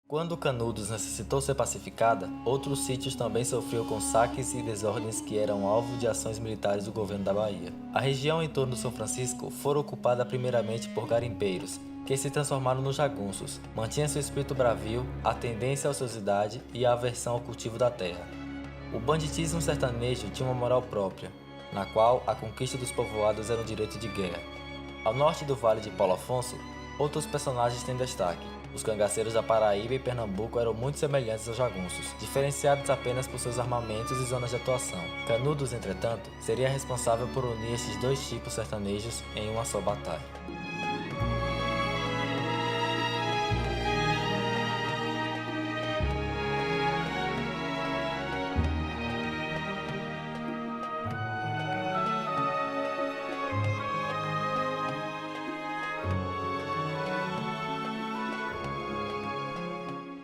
Quando Canudos necessitou ser pacificada, outros sítios também sofriam com saques e desordens que eram alvo de ações militares do governo da Bahia. A região em torno de São Francisco foi ocupada primeiramente por garimpeiros, que se transformaram nos jagunços, mantinham seu espírito bravio, a tendência à ociosidade e a aversão ao cultivo da terra. O banditismo sertanejo tinha uma moral própria, na qual a conquista dos povoados era um direito de guerra. Ao norte do Vale de Paulo Afonso, outros personagens têm destaque. Os cangaceiros da Paraíba e Pernambuco eram muito semelhantes aos jagunços, diferenciados apenas por seus armamentos e zonas de atuação. Canudos, entretanto, seria responsável por unir esses dois tipos sertanejos em uma só batalha.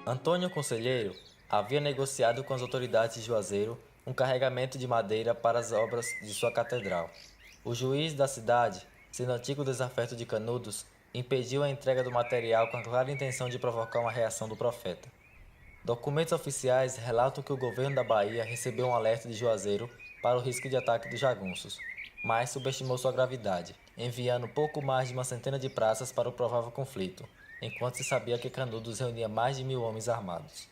Antônio Conselheiro havia negociado com as autoridades de Juazeiro um carregamento de madeira para as obras de sua catedral. O juiz da cidade, sendo antigo desafeto de Canudos, impediu a entrega do material com a clara intenção de provocar uma reação do profeta. Documentos oficiais relatam que o governo da Bahia recebeu um alerta de Juazeiro para o risco de ataque dos jagunços, mas subestimou sua gravidade, enviando pouco mais de uma centena de praças para o provável conflito, enquanto se sabia que Canudos reunia mais de 1000 homens armados.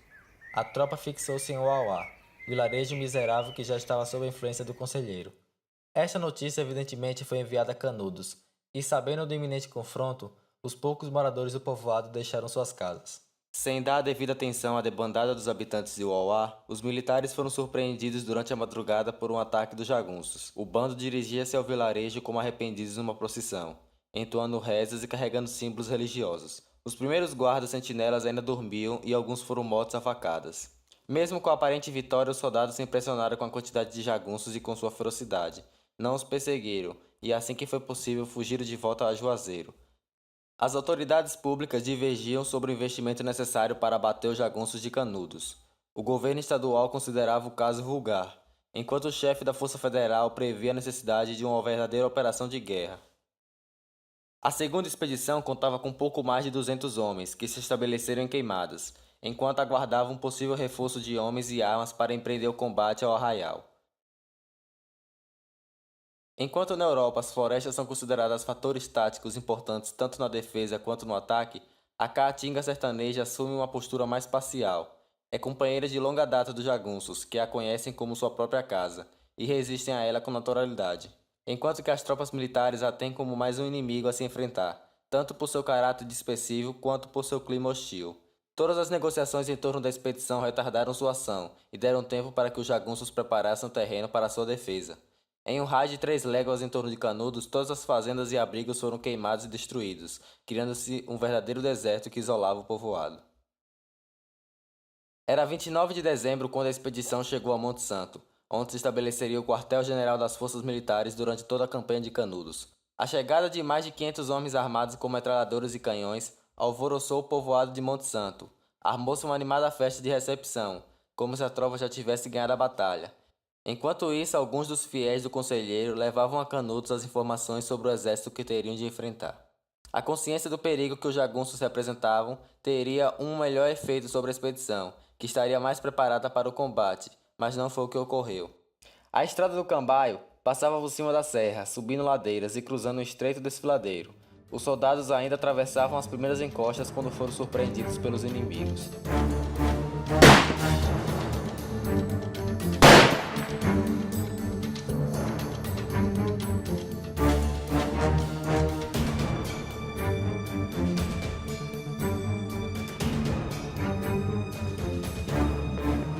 A tropa fixou-se em Uauá, vilarejo miserável que já estava sob a influência do conselheiro. Esta notícia evidentemente foi enviada a Canudos, e sabendo do iminente confronto, os poucos moradores do povoado deixaram suas casas. Sem dar a devida atenção à debandada dos habitantes de Uauá, os militares foram surpreendidos durante a madrugada por um ataque dos jagunços. O bando dirigia-se ao vilarejo como arrependidos numa procissão, entoando rezas e carregando símbolos religiosos. Os primeiros guardas sentinelas ainda dormiam e alguns foram mortos a facadas. Mesmo com a aparente vitória, os soldados se impressionaram com a quantidade de jagunços e com sua ferocidade. Não os perseguiram, e assim que foi possível fugiram de volta a Juazeiro. As autoridades públicas divergiam sobre o investimento necessário para abater os jagunços de Canudos. O governo estadual considerava o caso vulgar, enquanto o chefe da Força Federal previa a necessidade de uma verdadeira operação de guerra. A segunda expedição contava com pouco mais de 200 homens, que se estabeleceram em Queimadas, enquanto aguardavam um possível reforço de homens e armas para empreender o combate ao arraial. Enquanto na Europa as florestas são consideradas fatores táticos importantes tanto na defesa quanto no ataque, a caatinga sertaneja assume uma postura mais parcial. É companheira de longa data dos jagunços, que a conhecem como sua própria casa, e resistem a ela com naturalidade, enquanto que as tropas militares a têm como mais um inimigo a se enfrentar, tanto por seu caráter dispersivo quanto por seu clima hostil. Todas as negociações em torno da expedição retardaram sua ação e deram tempo para que os jagunços preparassem o terreno para sua defesa. Em um raio de 3 léguas em torno de Canudos, todas as fazendas e abrigos foram queimados e destruídos, criando-se um verdadeiro deserto que isolava o povoado. Era 29 de dezembro quando a expedição chegou a Monte Santo, onde se estabeleceria o quartel-general das forças militares durante toda a campanha de Canudos. A chegada de mais de 500 homens armados com metralhadoras e canhões alvoroçou o povoado de Monte Santo. Armou-se uma animada festa de recepção, como se a tropa já tivesse ganhado a batalha. Enquanto isso, alguns dos fiéis do conselheiro levavam a Canudos as informações sobre o exército que teriam de enfrentar. A consciência do perigo que os jagunços representavam teria um melhor efeito sobre a expedição, que estaria mais preparada para o combate, mas não foi o que ocorreu. A estrada do Cambaio passava por cima da serra, subindo ladeiras e cruzando um estreito desfiladeiro. Os soldados ainda atravessavam as primeiras encostas quando foram surpreendidos pelos inimigos.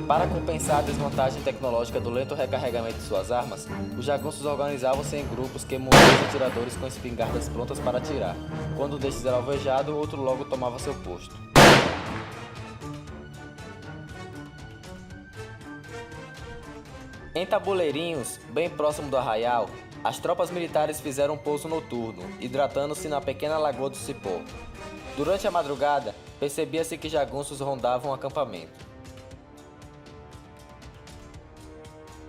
Para compensar a desvantagem tecnológica do lento recarregamento de suas armas, os jagunços organizavam-se em grupos que muniam os atiradores com espingardas prontas para atirar. Quando um destes era alvejado, o outro logo tomava seu posto. Em Tabuleirinhos, bem próximo do arraial, as tropas militares fizeram um pouso noturno, hidratando-se na pequena lagoa do Cipó. Durante a madrugada, percebia-se que jagunços rondavam o acampamento.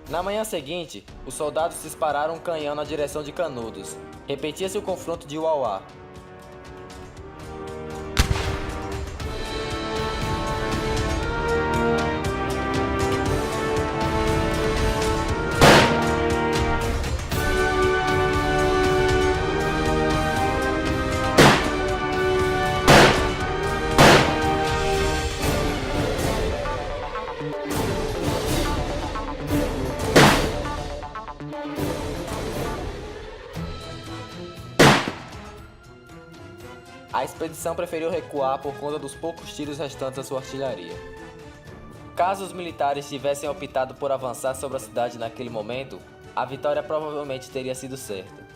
Na manhã seguinte, os soldados dispararam um canhão na direção de Canudos. Repetia-se o confronto de Uauá. expedição preferiu recuar por conta dos poucos tiros restantes da sua artilharia. Caso os militares tivessem optado por avançar sobre a cidade naquele momento, a vitória provavelmente teria sido certa.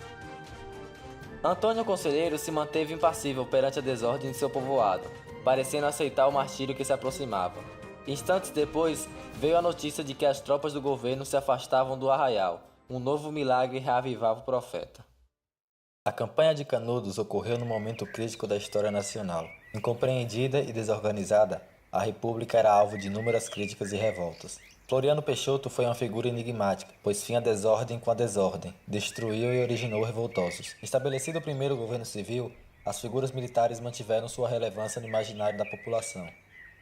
Antônio Conselheiro se manteve impassível perante a desordem de seu povoado, parecendo aceitar o martírio que se aproximava. Instantes depois, veio a notícia de que as tropas do governo se afastavam do arraial. Um novo milagre reavivava o profeta. A campanha de Canudos ocorreu num momento crítico da história nacional. Incompreendida e desorganizada, a República era alvo de inúmeras críticas e revoltas. Floriano Peixoto foi uma figura enigmática, pôs fim à desordem com a desordem, destruiu e originou revoltosos. Estabelecido o primeiro governo civil, as figuras militares mantiveram sua relevância no imaginário da população.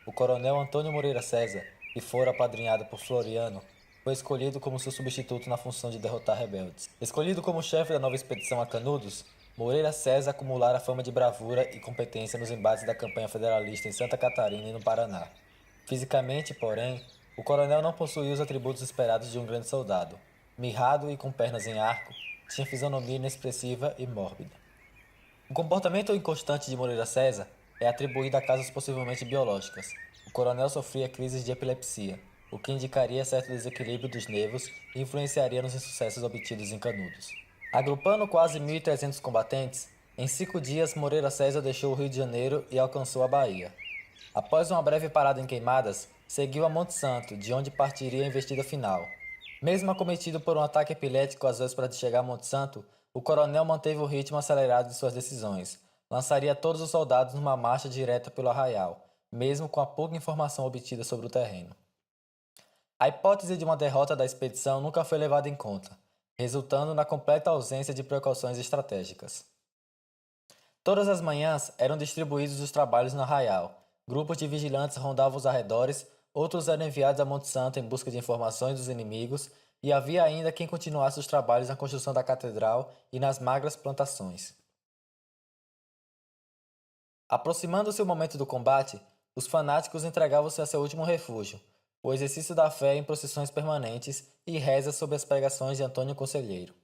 O coronel Antônio Moreira César, que fora apadrinhado por Floriano, foi escolhido como seu substituto na função de derrotar rebeldes. Escolhido como chefe da nova expedição a Canudos, Moreira César acumulara fama de bravura e competência nos embates da campanha federalista em Santa Catarina e no Paraná. Fisicamente, porém, o coronel não possuía os atributos esperados de um grande soldado. Mirrado e com pernas em arco, tinha fisionomia inexpressiva e mórbida. O comportamento inconstante de Moreira César é atribuído a causas possivelmente biológicas. O coronel sofria crises de epilepsia, o que indicaria certo desequilíbrio dos nervos e influenciaria nos insucessos obtidos em Canudos. Agrupando quase 1.300 combatentes, em 5 dias Moreira César deixou o Rio de Janeiro e alcançou a Bahia. Após uma breve parada em Queimadas, seguiu a Monte Santo, de onde partiria a investida final. Mesmo acometido por um ataque epilético às vésperas de chegar a Monte Santo, o coronel manteve o ritmo acelerado de suas decisões. Lançaria todos os soldados numa marcha direta pelo arraial, mesmo com a pouca informação obtida sobre o terreno. A hipótese de uma derrota da expedição nunca foi levada em conta, resultando na completa ausência de precauções estratégicas. Todas as manhãs eram distribuídos os trabalhos no arraial. Grupos de vigilantes rondavam os arredores, outros eram enviados a Monte Santo em busca de informações dos inimigos, e havia ainda quem continuasse os trabalhos na construção da catedral e nas magras plantações. Aproximando-se o momento do combate, os fanáticos entregavam-se a seu último refúgio, o exercício da fé em procissões permanentes e rezas sob as pregações de Antônio Conselheiro.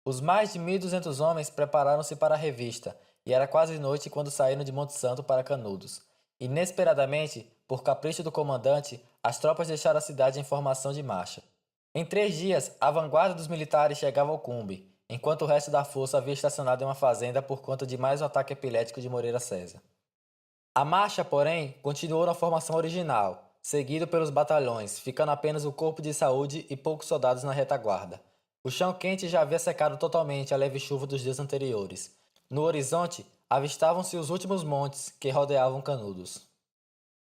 Os mais de 1.200 homens prepararam-se para a revista, e era quase noite quando saíram de Monte Santo para Canudos. Inesperadamente, por capricho do comandante, as tropas deixaram a cidade em formação de marcha. Em 3 dias, a vanguarda dos militares chegava ao Cumbe, enquanto o resto da força havia estacionado em uma fazenda por conta de mais um ataque epilético de Moreira César. A marcha, porém, continuou na formação original, seguido pelos batalhões, ficando apenas o corpo de saúde e poucos soldados na retaguarda. O chão quente já havia secado totalmente a leve chuva dos dias anteriores. No horizonte, avistavam-se os últimos montes que rodeavam Canudos.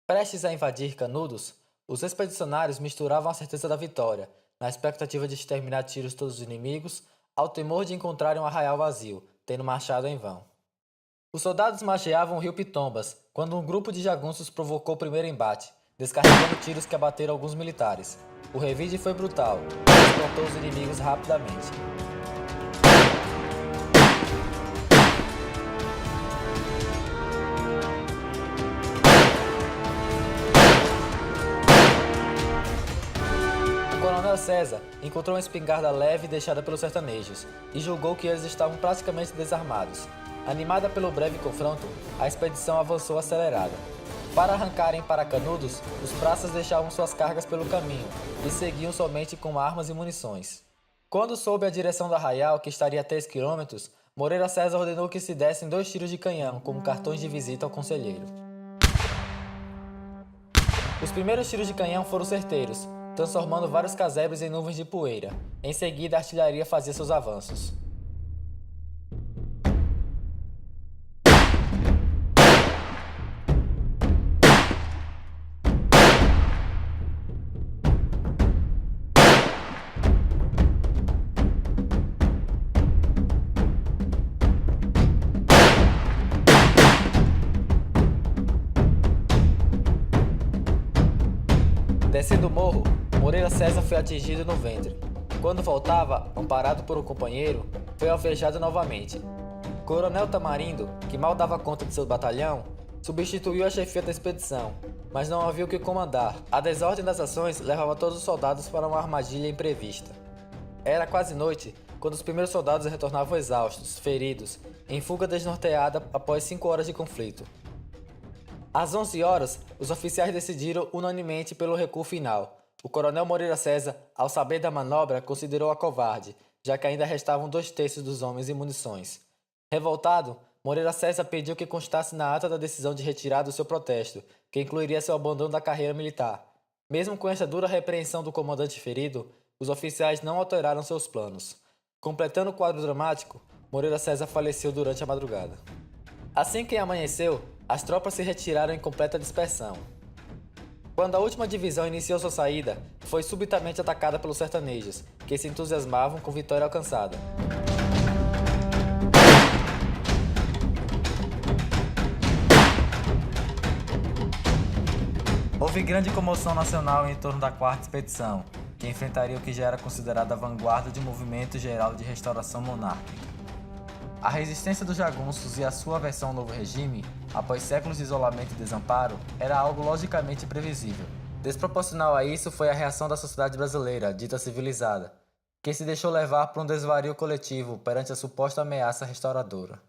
Prestes a invadir Canudos, os expedicionários misturavam a certeza da vitória, na expectativa de exterminar tiros todos os inimigos, ao temor de encontrarem um arraial vazio, tendo marchado em vão. Os soldados margeavam o rio Pitombas, quando um grupo de jagunços provocou o primeiro embate, descarregando tiros que abateram alguns militares. O revide foi brutal, e explotou os inimigos rapidamente. O coronel César encontrou uma espingarda leve deixada pelos sertanejos e julgou que eles estavam praticamente desarmados. Animada pelo breve confronto, a expedição avançou acelerada. Para arrancarem para Canudos, os praças deixavam suas cargas pelo caminho e seguiam somente com armas e munições. Quando soube a direção do arraial, que estaria a 3 quilômetros, Moreira César ordenou que se dessem 2 tiros de canhão como cartões de visita ao conselheiro. Os primeiros tiros de canhão foram certeiros, transformando vários casebres em nuvens de poeira. Em seguida, a artilharia fazia seus avanços. Descendo o morro, Moreira César foi atingido no ventre. Quando voltava, amparado por um companheiro, foi alvejado novamente. Coronel Tamarindo, que mal dava conta de seu batalhão, substituiu a chefia da expedição, mas não havia o que comandar. A desordem das ações levava todos os soldados para uma armadilha imprevista. Era quase noite, quando os primeiros soldados retornavam exaustos, feridos, em fuga desnorteada após 5 horas de conflito. Às 11 horas, os oficiais decidiram unanimemente pelo recuo final. O coronel Moreira César, ao saber da manobra, considerou-a covarde, já que ainda restavam 2/3 dos homens e munições. Revoltado, Moreira César pediu que constasse na ata da decisão de retirada o seu protesto, que incluiria seu abandono da carreira militar. Mesmo com esta dura repreensão do comandante ferido, os oficiais não alteraram seus planos. Completando o quadro dramático, Moreira César faleceu durante a madrugada. Assim que amanheceu, as tropas se retiraram em completa dispersão. Quando a última divisão iniciou sua saída, foi subitamente atacada pelos sertanejos, que se entusiasmavam com vitória alcançada. Houve grande comoção nacional em torno da quarta expedição, que enfrentaria o que já era considerado a vanguarda de um movimento geral de restauração monárquica. A resistência dos jagunços e a sua aversão ao novo regime, após séculos de isolamento e desamparo, era algo logicamente previsível. Desproporcional a isso foi a reação da sociedade brasileira, dita civilizada, que se deixou levar por um desvario coletivo perante a suposta ameaça restauradora.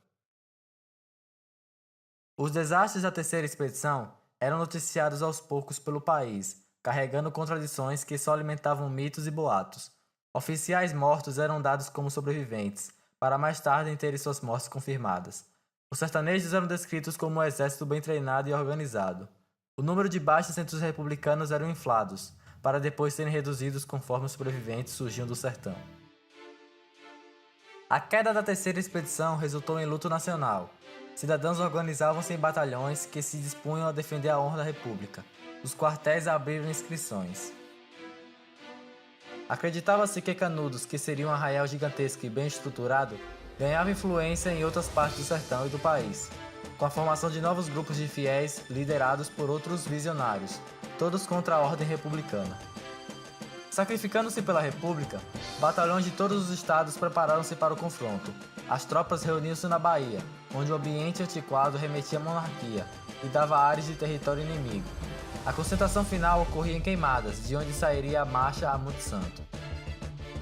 Os desastres da terceira expedição eram noticiados aos poucos pelo país, carregando contradições que só alimentavam mitos e boatos. Oficiais mortos eram dados como sobreviventes, para mais tarde terem suas mortes confirmadas. Os sertanejos eram descritos como um exército bem treinado e organizado. O número de baixas entre os republicanos eram inflados, para depois serem reduzidos conforme os sobreviventes surgiam do sertão. A queda da terceira expedição resultou em luto nacional. Cidadãos organizavam-se em batalhões que se dispunham a defender a honra da República. Os quartéis abriram inscrições. Acreditava-se que Canudos, que seria um arraial gigantesco e bem estruturado, ganhava influência em outras partes do sertão e do país, com a formação de novos grupos de fiéis liderados por outros visionários, todos contra a ordem republicana. Sacrificando-se pela República, batalhões de todos os estados prepararam-se para o confronto. As tropas reuniam-se na Bahia, onde o ambiente antiquado remetia à monarquia e dava ares de território inimigo. A concentração final ocorria em Queimadas, de onde sairia a marcha a Monte Santo.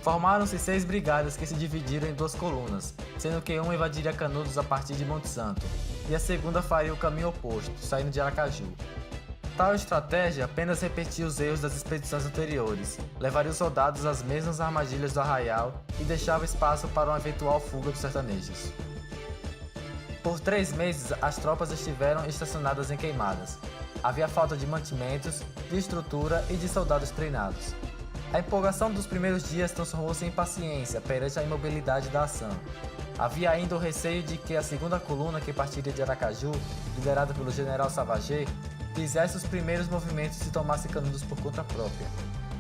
Formaram-se 6 brigadas que se dividiram em 2 colunas, sendo que uma invadiria Canudos a partir de Monte Santo, e a segunda faria o caminho oposto, saindo de Aracaju. Tal estratégia apenas repetia os erros das expedições anteriores, levaria os soldados às mesmas armadilhas do arraial e deixava espaço para uma eventual fuga dos sertanejos. Por 3 meses, as tropas estiveram estacionadas em Queimadas. Havia falta de mantimentos, de estrutura e de soldados treinados. A empolgação dos primeiros dias transformou-se em impaciência perante a imobilidade da ação. Havia ainda o receio de que a segunda coluna que partiria de Aracaju, liderada pelo general Savagé, fizesse os primeiros movimentos e tomasse Canudos por conta própria.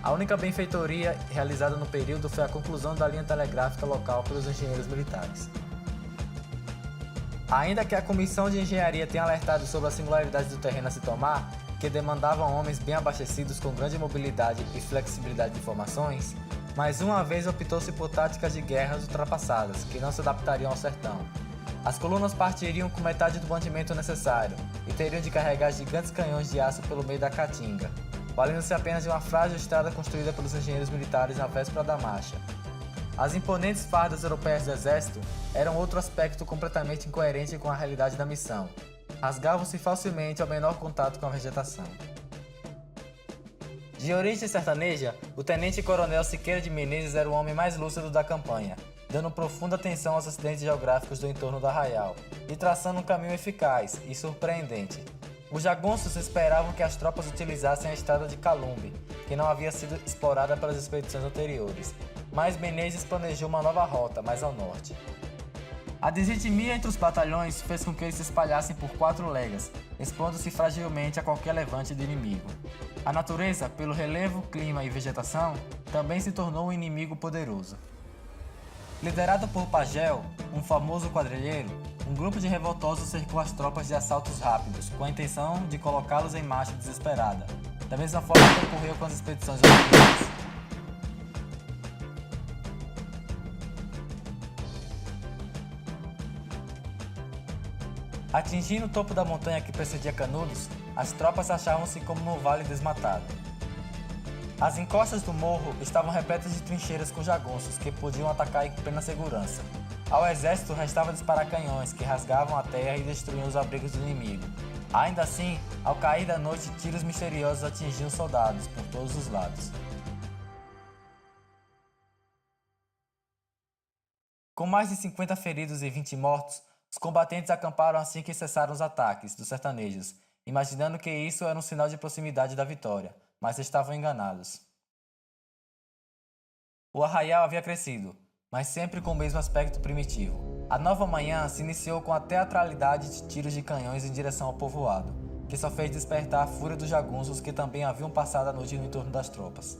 A única benfeitoria realizada no período foi a conclusão da linha telegráfica local pelos engenheiros militares. Ainda que a comissão de engenharia tenha alertado sobre a singularidade do terreno a se tomar, que demandavam homens bem abastecidos com grande mobilidade e flexibilidade de formações, mais uma vez optou-se por táticas de guerras ultrapassadas, que não se adaptariam ao sertão. As colunas partiriam com metade do mantimento necessário e teriam de carregar gigantes canhões de aço pelo meio da caatinga, valendo-se apenas de uma frágil estrada construída pelos engenheiros militares na véspera da marcha. As imponentes fardas europeias do exército eram outro aspecto completamente incoerente com a realidade da missão. Rasgavam-se facilmente ao menor contato com a vegetação. De origem sertaneja, o tenente-coronel Siqueira de Menezes era o homem mais lúcido da campanha, dando profunda atenção aos acidentes geográficos do entorno do arraial e traçando um caminho eficaz e surpreendente. Os jagunços esperavam que as tropas utilizassem a estrada de Calumbi, que não havia sido explorada pelas expedições anteriores, mas Menezes planejou uma nova rota mais ao norte. A desritmia entre os batalhões fez com que eles se espalhassem por 4 legas, expondo-se fragilmente a qualquer levante do inimigo. A natureza, pelo relevo, clima e vegetação, também se tornou um inimigo poderoso. Liderado por Pagel, um famoso quadrilheiro, um grupo de revoltosos cercou as tropas de assaltos rápidos, com a intenção de colocá-los em marcha desesperada, da mesma forma que ocorreu com as expedições europeias. Atingindo o topo da montanha que precedia Canudos, as tropas achavam-se como num vale desmatado. As encostas do morro estavam repletas de trincheiras com jagunços que podiam atacar em plena segurança. Ao exército restava disparar canhões que rasgavam a terra e destruíam os abrigos do inimigo. Ainda assim, ao cair da noite, tiros misteriosos atingiam os soldados por todos os lados. Com mais de 50 feridos e 20 mortos, os combatentes acamparam assim que cessaram os ataques dos sertanejos, imaginando que isso era um sinal de proximidade da vitória, mas estavam enganados. O arraial havia crescido, mas sempre com o mesmo aspecto primitivo. A nova manhã se iniciou com a teatralidade de tiros de canhões em direção ao povoado, que só fez despertar a fúria dos jagunços que também haviam passado a noite no entorno das tropas.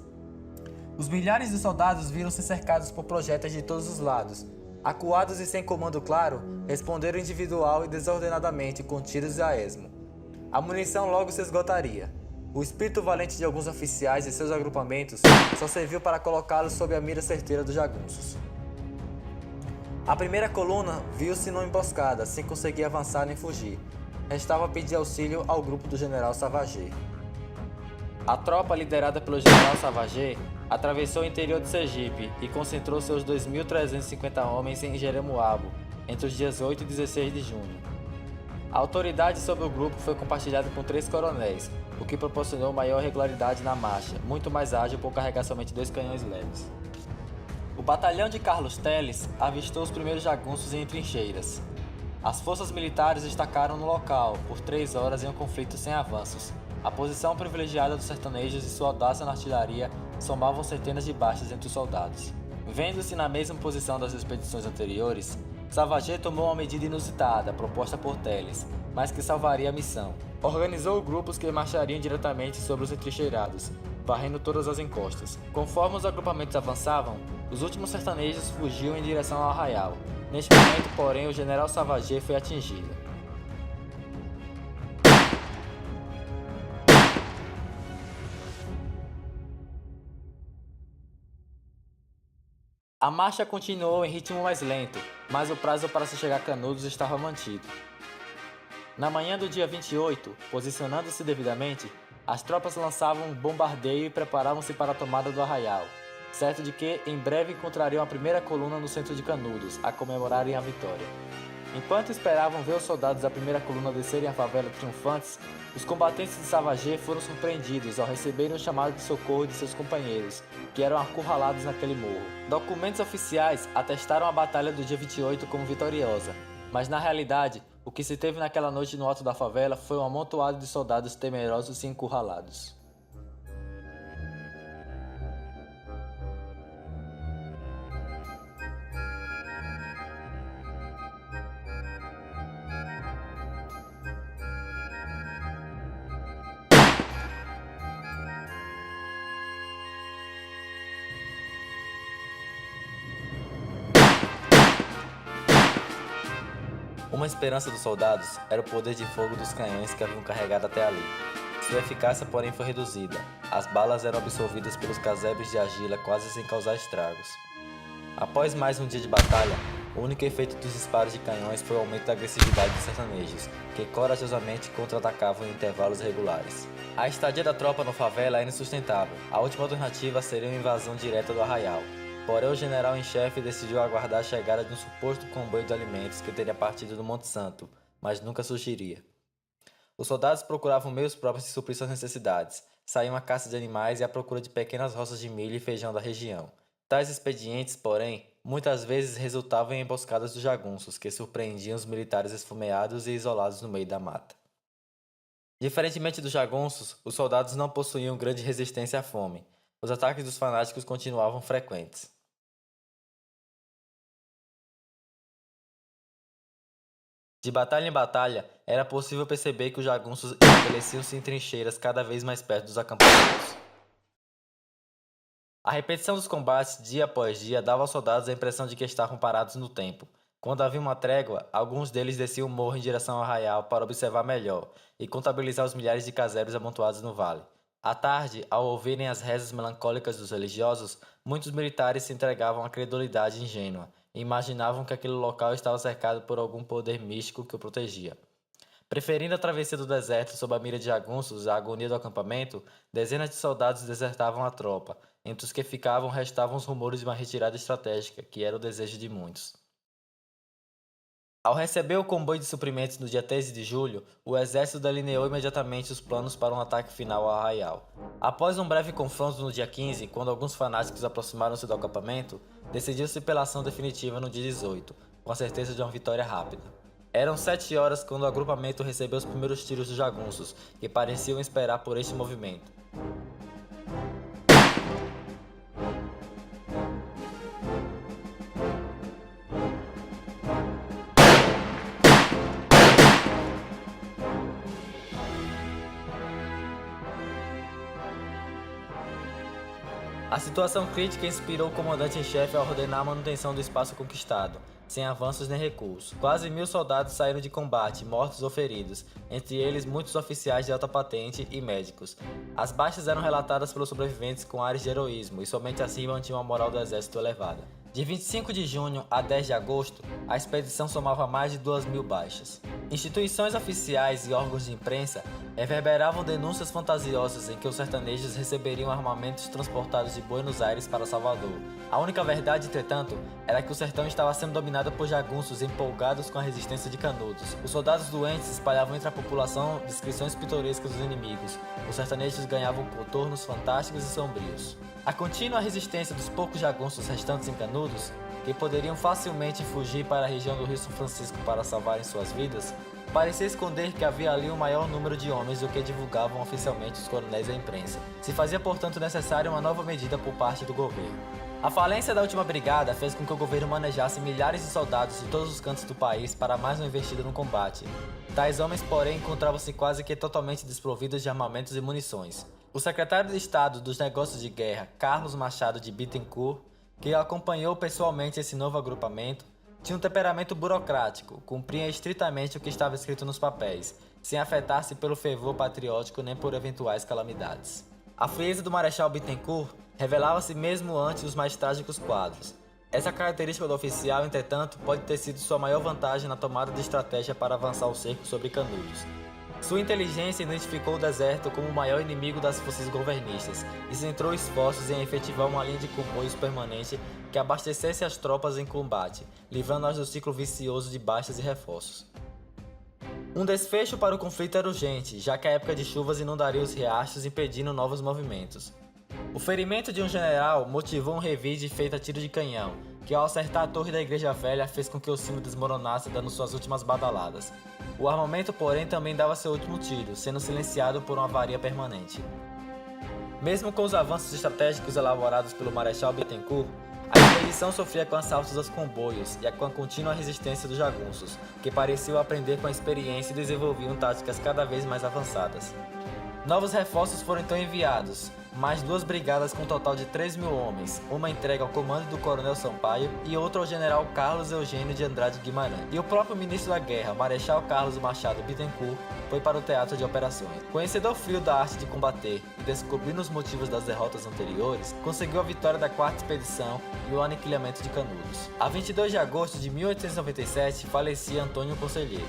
Os milhares de soldados viram-se cercados por projéteis de todos os lados. Acuados e sem comando claro, responderam individual e desordenadamente com tiros a esmo. A munição logo se esgotaria. O espírito valente de alguns oficiais e seus agrupamentos só serviu para colocá-los sob a mira certeira dos jagunços. A primeira coluna viu-se numa emboscada, sem conseguir avançar nem fugir. Restava pedir auxílio ao grupo do general Sauvager. A tropa, liderada pelo general Sauvager, atravessou o interior de Sergipe e concentrou seus 2.350 homens em Jeremoabo, entre os dias 8 e 16 de junho. A autoridade sobre o grupo foi compartilhada com 3 coronéis, o que proporcionou maior regularidade na marcha, muito mais ágil por carregar somente 2 canhões leves. O batalhão de Carlos Teles avistou os primeiros jagunços em trincheiras. As forças militares destacaram no local, por 3 horas em um conflito sem avanços. A posição privilegiada dos sertanejos e sua audácia na artilharia somavam centenas de baixas entre os soldados. Vendo-se na mesma posição das expedições anteriores, Sauvager tomou uma medida inusitada, proposta por Teles, mas que salvaria a missão. Organizou grupos que marchariam diretamente sobre os entrincheirados, varrendo todas as encostas. Conforme os agrupamentos avançavam, os últimos sertanejos fugiam em direção ao arraial. Neste momento, porém, o general Sauvager foi atingido. A marcha continuou em ritmo mais lento, mas o prazo para se chegar a Canudos estava mantido. Na manhã do dia 28, posicionando-se devidamente, as tropas lançavam um bombardeio e preparavam-se para a tomada do arraial, certo de que em breve encontrariam a primeira coluna no centro de Canudos, a comemorarem a vitória. Enquanto esperavam ver os soldados da primeira coluna descerem a favela triunfantes, os combatentes de Sauvager foram surpreendidos ao receberem o chamado de socorro de seus companheiros, que eram acurralados naquele morro. Documentos oficiais atestaram a batalha do dia 28 como vitoriosa, mas na realidade, o que se teve naquela noite no alto da favela foi um amontoado de soldados temerosos e encurralados. Uma esperança dos soldados era o poder de fogo dos canhões que haviam carregado até ali. Sua eficácia, porém, foi reduzida. As balas eram absorvidas pelos casebres de argila quase sem causar estragos. Após mais um dia de batalha, o único efeito dos disparos de canhões foi o aumento da agressividade dos sertanejos, que corajosamente contra-atacavam em intervalos regulares. A estadia da tropa no favela era insustentável. A última alternativa seria uma invasão direta do arraial. Porém, o general em chefe decidiu aguardar a chegada de um suposto comboio de alimentos que teria partido do Monte Santo, mas nunca surgiria. Os soldados procuravam meios próprios de suprir suas necessidades, saíam à caça de animais e à procura de pequenas roças de milho e feijão da região. Tais expedientes, porém, muitas vezes resultavam em emboscadas dos jagunços, que surpreendiam os militares esfomeados e isolados no meio da mata. Diferentemente dos jagunços, os soldados não possuíam grande resistência à fome. Os ataques dos fanáticos continuavam frequentes. De batalha em batalha, era possível perceber que os jagunços estabeleciam-se em trincheiras cada vez mais perto dos acampamentos. A repetição dos combates dia após dia dava aos soldados a impressão de que estavam parados no tempo. Quando havia uma trégua, alguns deles desciam o morro em direção ao arraial para observar melhor e contabilizar os milhares de casebres amontoados no vale. À tarde, ao ouvirem as rezas melancólicas dos religiosos, muitos militares se entregavam à credulidade ingênua e imaginavam que aquele local estava cercado por algum poder místico que o protegia. Preferindo a travessia do deserto sob a mira de jagunços e a agonia do acampamento, dezenas de soldados desertavam a tropa. Entre os que ficavam restavam os rumores de uma retirada estratégica, que era o desejo de muitos. Ao receber o comboio de suprimentos no dia 13 de julho, o exército delineou imediatamente os planos para um ataque final ao arraial. Após um breve confronto no dia 15, quando alguns fanáticos aproximaram-se do acampamento, decidiu-se pela ação definitiva no dia 18, com a certeza de uma vitória rápida. Eram 7 horas quando o agrupamento recebeu os primeiros tiros dos jagunços, que pareciam esperar por este movimento. A situação crítica inspirou o comandante em chefe a ordenar a manutenção do espaço conquistado, sem avanços nem recuos. Quase 1000 soldados saíram de combate, mortos ou feridos, entre eles muitos oficiais de alta patente e médicos. As baixas eram relatadas pelos sobreviventes com ares de heroísmo e somente assim mantinham a moral do exército elevada. De 25 de junho a 10 de agosto, a expedição somava mais de 2000 baixas. Instituições oficiais e órgãos de imprensa reverberavam denúncias fantasiosas em que os sertanejos receberiam armamentos transportados de Buenos Aires para Salvador. A única verdade, entretanto, era que o sertão estava sendo dominado por jagunços empolgados com a resistência de Canudos. Os soldados doentes espalhavam entre a população descrições pitorescas dos inimigos. Os sertanejos ganhavam contornos fantásticos e sombrios. A contínua resistência dos poucos jagunços restantes em Canudos, que poderiam facilmente fugir para a região do Rio São Francisco para salvarem suas vidas, parecia esconder que havia ali um maior número de homens do que divulgavam oficialmente os coronéis à imprensa. Se fazia, portanto, necessária uma nova medida por parte do governo. A falência da última brigada fez com que o governo manejasse milhares de soldados de todos os cantos do país para mais uma investida no combate. Tais homens, porém, encontravam-se quase que totalmente desprovidos de armamentos e munições. O secretário de Estado dos Negócios de Guerra, Carlos Machado de Bittencourt, que acompanhou pessoalmente esse novo agrupamento, tinha um temperamento burocrático, cumpria estritamente o que estava escrito nos papéis, sem afetar-se pelo fervor patriótico nem por eventuais calamidades. A frieza do Marechal Bittencourt revelava-se mesmo antes dos mais trágicos quadros. Essa característica do oficial, entretanto, pode ter sido sua maior vantagem na tomada de estratégia para avançar o cerco sobre Canudos. Sua inteligência identificou o deserto como o maior inimigo das forças governistas e centrou esforços em efetivar uma linha de comboios permanente que abastecesse as tropas em combate, livrando-as do ciclo vicioso de baixas e reforços. Um desfecho para o conflito era urgente, já que a época de chuvas inundaria os riachos, impedindo novos movimentos. O ferimento de um general motivou um revide feito a tiro de canhão, que ao acertar a torre da Igreja Velha fez com que o sino desmoronasse dando suas últimas badaladas. O armamento, porém, também dava seu último tiro, sendo silenciado por uma avaria permanente. Mesmo com os avanços estratégicos elaborados pelo Marechal Bittencourt, a expedição sofria com assaltos aos comboios e com a contínua resistência dos jagunços, que pareciam aprender com a experiência e desenvolviam táticas cada vez mais avançadas. Novos reforços foram então enviados, mais 2 brigadas com um total de 3.000 homens, uma entregue ao comando do coronel Sampaio e outra ao general Carlos Eugênio de Andrade Guimarães. E o próprio ministro da Guerra, Marechal Carlos Machado Bittencourt, foi para o teatro de operações. Conhecedor frio da arte de combater e descobrindo os motivos das derrotas anteriores, conseguiu a vitória da 4ª expedição e o aniquilamento de Canudos. A 22 de agosto de 1897, falecia Antônio Conselheiro.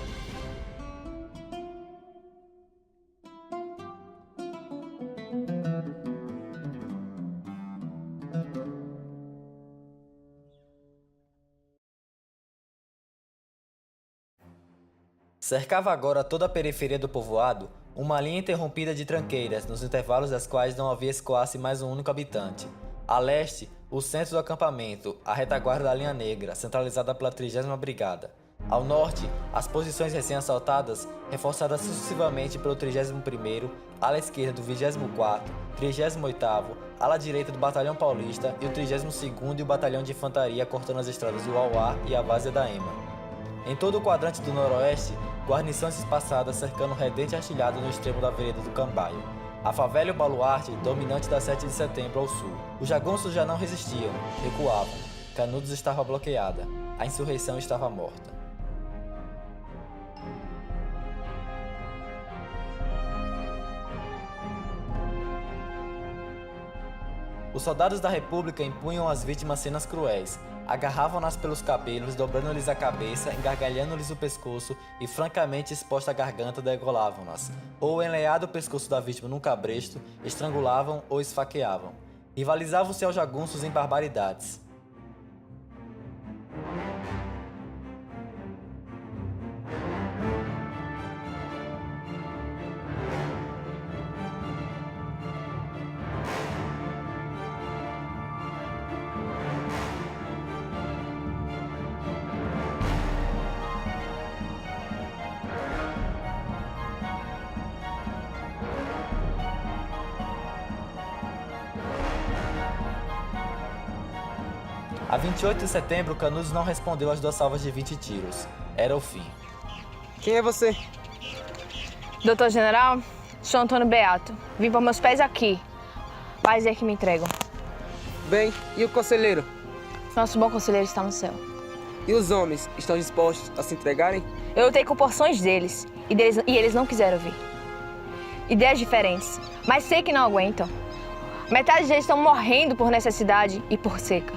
Cercava agora toda a periferia do povoado uma linha interrompida de tranqueiras, nos intervalos das quais não havia escoasse mais um único habitante. A leste, o centro do acampamento, a retaguarda da linha negra, centralizada pela 30ª Brigada. Ao norte, as posições recém-assaltadas, reforçadas sucessivamente pelo 31º, ala esquerda do 24º, 38º, ala direita do Batalhão Paulista e o 32º e o Batalhão de Infantaria cortando as estradas do Uauá e a Várzea da Ema. Em todo o quadrante do noroeste, guarnições espaçadas cercando o redente artilhado no extremo da vereda do Cambaio. A favela e o baluarte, dominante da 7 de setembro ao sul. Os jagunços já não resistiam, recuavam. Canudos estava bloqueada. A insurreição estava morta. Os soldados da República impunham às vítimas cenas cruéis, agarravam-nas pelos cabelos, dobrando-lhes a cabeça, engargalhando-lhes o pescoço e, francamente exposta a garganta, degolavam-nas, ou, enleado o pescoço da vítima num cabresto, estrangulavam ou esfaqueavam. Rivalizavam-se aos jagunços em barbaridades. A 28 de setembro, Canudos não respondeu às 2 salvas de 20 tiros. Era o fim. Quem é você? Doutor General, sou Antônio Beato. Vim por meus pés aqui. Vai dizer que me entregam. Bem, e o conselheiro? Nosso bom conselheiro está no céu. E os homens estão dispostos a se entregarem? Eu lutei com porções deles e eles não quiseram vir. Ideias diferentes, mas sei que não aguentam. Metade deles estão morrendo por necessidade e por seca.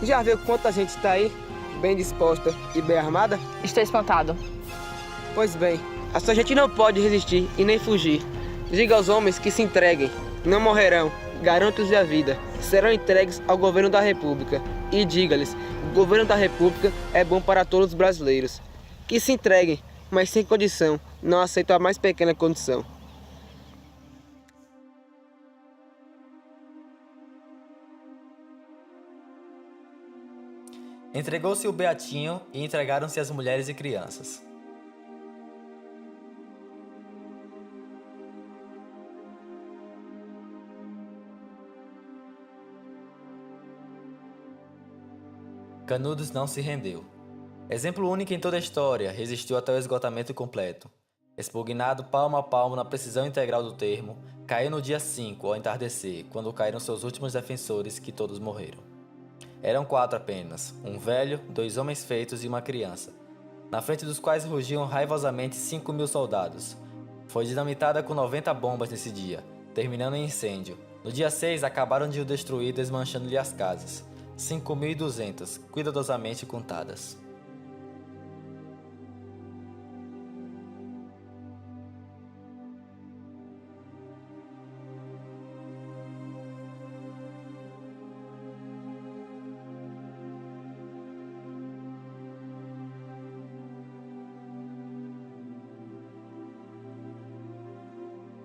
Já viu quanta gente está aí, bem disposta e bem armada? Estou espantado. Pois bem, a sua gente não pode resistir e nem fugir. Diga aos homens que se entreguem, não morrerão, garanto-lhes a vida. Serão entregues ao governo da República. E diga-lhes, o governo da República é bom para todos os brasileiros. Que se entreguem, mas sem condição, não aceito a mais pequena condição. Entregou-se o Beatinho e entregaram-se as mulheres e crianças. Canudos não se rendeu. Exemplo único em toda a história, resistiu até o esgotamento completo. Expugnado palmo a palmo na precisão integral do termo, caiu no dia 5, ao entardecer, quando caíram seus últimos defensores, que todos morreram. Eram 4 apenas, um velho, 2 homens feitos e uma criança, na frente dos quais rugiam raivosamente 5.000 soldados. Foi dinamitada com 90 bombas nesse dia, terminando em incêndio. No dia 6, acabaram de o destruir, desmanchando-lhe as casas. 5.200, cuidadosamente contadas.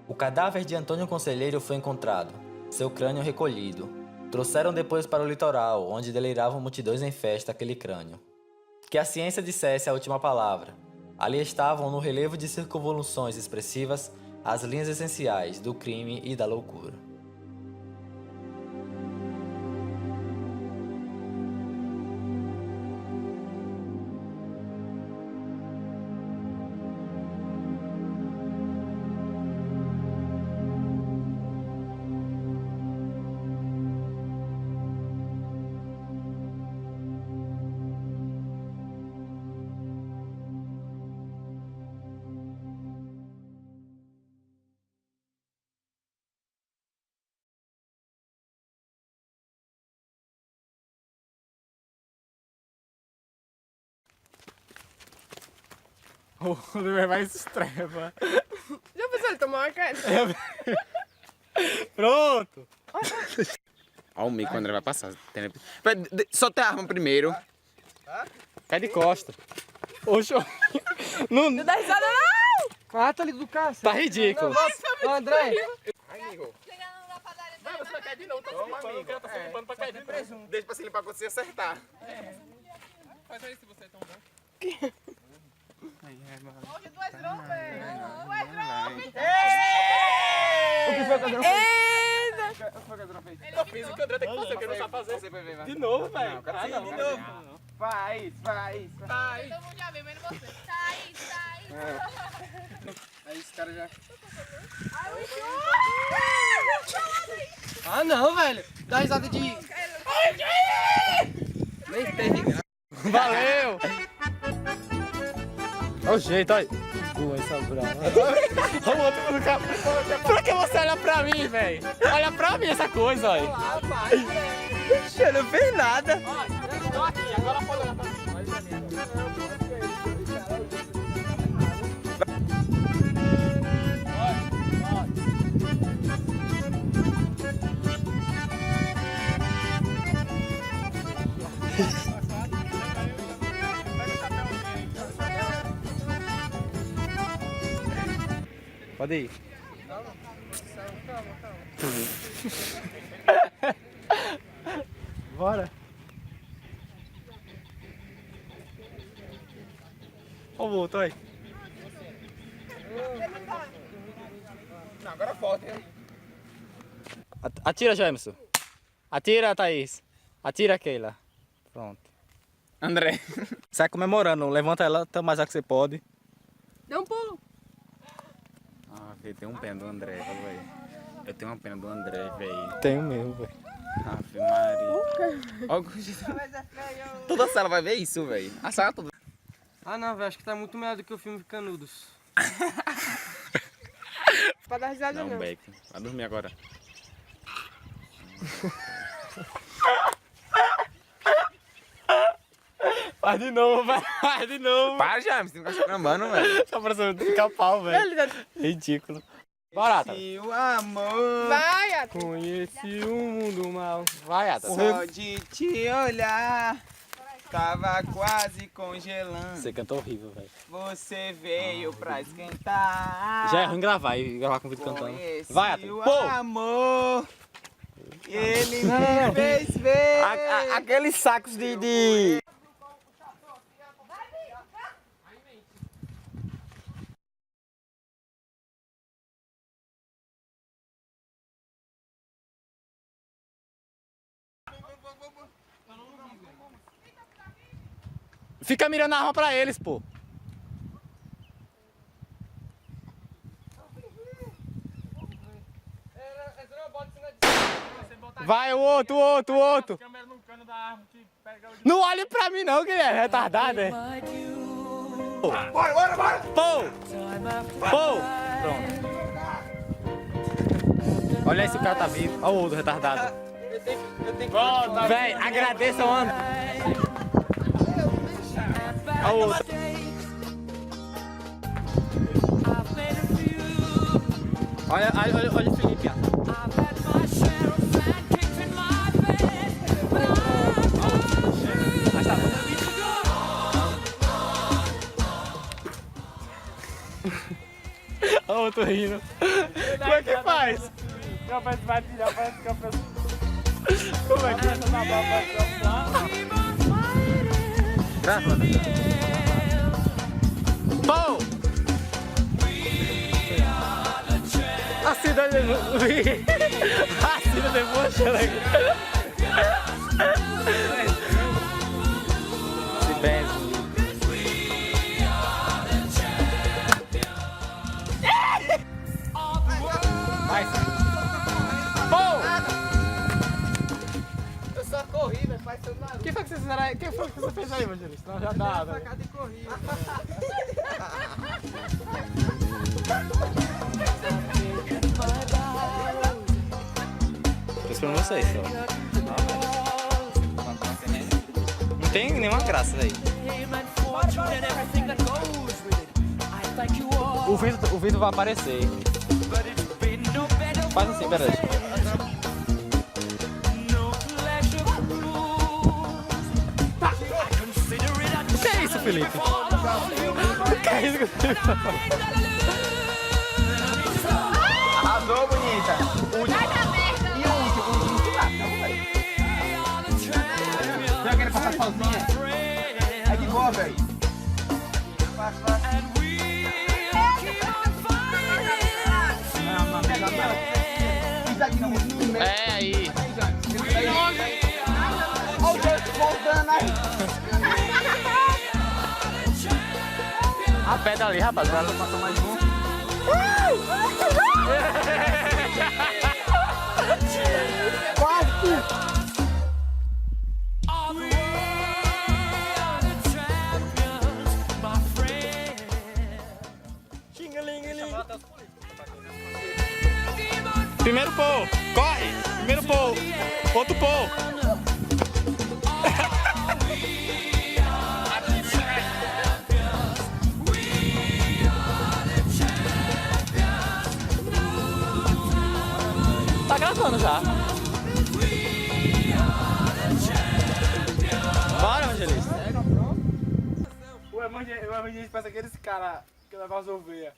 O cadáver de Antônio Conselheiro foi encontrado, seu crânio recolhido. Trouxeram depois para o litoral, onde deliravam multidões em festa aquele crânio. Que a ciência dissesse a última palavra. Ali estavam, no relevo de circunvoluções expressivas, as linhas essenciais do crime e da loucura. O Oliver vai se estreva. Já pensou ele tomar uma queda? Pronto. Olha o mico, o André vai passar. Solta a arma primeiro. Cai de costa. Oxe, não Não dá risada não! Mata ali do caça. tá ridículo. Ô, André. Você vai cair de novo, tá se limpando, o cara tá se limpando pra cair de novo. Deixa pra se limpar quando você acertar. Faz aí se você é tão bom. Hoje tu és louco, velho! Tu és louco! O que foi que o André fez? Eita! O que foi que o André fez? Eu fiz o que o André tem que fazer, que ele não sabe fazer. Você vai ver, vai. De novo, velho. Não, cara, Ah, não, de não. novo. Faz. Todo mundo já viu, menos você. Sai! Aí esse cara já... Ai, o Ah, não, velho. Dá risada de... Nem tem. Valeu. Olha o jeito, olha. cu, hein, Sobral? O outro do cara. Por que você olha pra mim, velho? Olha pra mim essa coisa, olha. Eu não fiz nada. Estou aqui, agora pode olhar pra mim. Pode ir. Bora. Ó o outro aí. Não, agora volta, hein? Atira, Jameson. Atira, Thaís. Atira, Keila. Pronto. André. Sai comemorando. Levanta ela até mais que você pode. Dá um pulo. Ah, velho, tem um pena do André, velho. Eu tenho uma pena do André, velho. Tenho mesmo, velho. Ave Maria. Ó, toda a sala vai ver isso, velho. A sala toda. Ah não, velho, acho que tá muito melhor do que o filme Canudos. Pra dar risada Dá um não. beco. Vai dormir agora. Faz de novo, velho. Faz de novo. Para já, você não fica chorando, velho. Tá parecendo pica-pau, velho. Ridículo. Bora, Ata. Se o amor Vai, Ata. Conheci um mundo mal. Vai, Ata. só de te olhar tava quase congelando. Você cantou horrível, velho. Você veio pra esquentar. Já é ruim gravar e gravar com o vídeo cantando. Conheci Vai, Ata. o Pô! amor. Ele me fez ver. Aqueles sacos de... Fica mirando a arma pra eles, pô. Vai, o outro. Não olhe pra mim não, Guilherme, retardado, é? Bora! Pô! Pronto. Olha aí se o cara tá vivo. Olha o outro retardado. Véi, agradeça o André. Olha o outro. Olha o Felipe, ó. Olha o outro rindo. Como é que faz? Como é que Pô! A cidade debochando aqui. Se benze. Vai, pô! Eu só corri, velho, faz seu nada. Quem foi que você fez aí? Quem foi que você fez aí, Evangelista? Não, já dá, velho. Sacada e corri. Tô esperando vocês, só. Não tem nenhuma graça aí. O vidro vai aparecer. Faz assim, peraí. O que é isso, Felipe? O que é isso que você tá falando? Arrasou, bonita. Vai dar merda. E o último que lá, não, velho. Você vai querer passar sozinha? É de boa, velho. Vai. Não, pega não. Isso aqui não. É aí. Olha o Deus voltando aí. A pedra ali, rapaz. Vai passar mais um. Corre! Primeiro pô! Outro pô! Tá gravando já. Bora, Angelista. O evangelista parece aqueles caras que levam as ovelhas.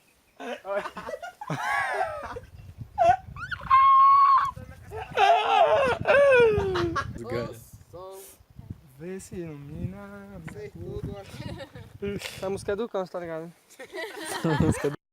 Vê se ilumina. Essa música é do Câncer, tá ligado?